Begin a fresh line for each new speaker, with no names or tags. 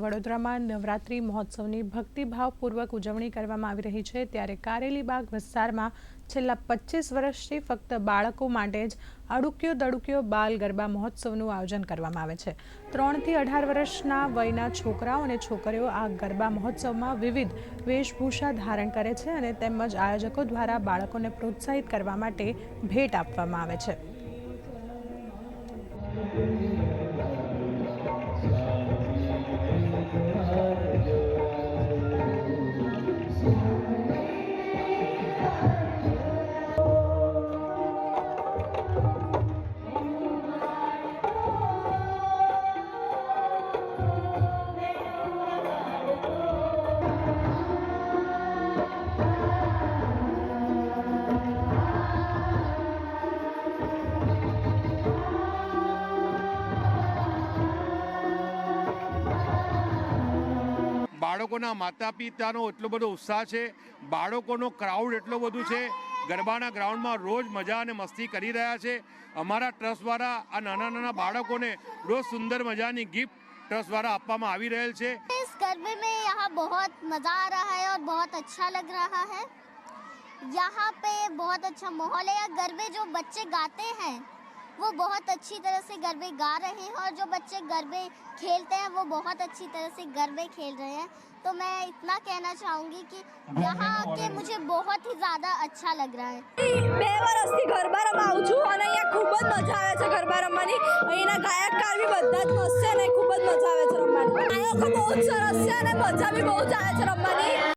વડોદરામાં નવરાત્રિ મહોત્સવની ભક્તિભાવપૂર્વક ઉજવણી કરવામાં આવી રહી છે, ત્યારે કારેલીબાગ વિસ્તારમાં છેલ્લા 25 વર્ષથી ફક્ત બાળકો માટે જ અડુક્યો દડુક્યો બાલ ગરબા મહોત્સવનું આયોજન કરવામાં આવે છે। 3 થી 18 વર્ષના વયના છોકરાઓ અને છોકરીઓ આ ગરબા મહોત્સવમાં વિવિધ વેશભૂષા ધારણ કરે છે અને તેમજ આયોજકો દ્વારા બાળકોને પ્રોત્સાહિત કરવા માટે ભેટ આપવામાં આવે છે।
બાળકોના માતા પિતાનો એટલો બધો ઉત્સાહ છે, બાળકોનો ક્રાઉડ એટલો બધું છે, ગરબાના ગ્રાઉન્ડમાં રોજ મજા અને મસ્તી કરી રહ્યા છે। અમારા ટ્રસ્ટ દ્વારા આ નાના નાના બાળકોને રોજ સુંદર મજાની ગિફ્ટ ट्रस्ट द्वारा આપવામાં આવી રહેલ છે।
इस गरबे में यहाँ बहुत मज़ा आ रहा है और बहुत अच्छा लग रहा है। यहाँ पे बहुत अच्छा माहौल है। गरबे जो बच्चे गाते हैं वो बहुत अच्छी तरह से गरबे गा रहे हैं और जो बच्चे गरबे खेलते हैं वो बहुत अच्छी तरह से गरबे खेल रहे हैं। तो मैं इतना कहना चाहूँगी कि यहाँ आके मुझे बहुत ही ज़्यादा अच्छा लग रहा है।
2 વર્ષથી ગરબા રમવા આવું છું અને અહીંયા ખૂબ જ મજા આવે છે ગરબા રમવાની। અહીંના ગાયકકાર બી બધા જ મસ્ત છે અને ખૂબ જ મજા આવે છે રમવાની। ગાયકો બહુ જ સરસ છે અને મજા બી બહુ જ આવે છે રમવાની।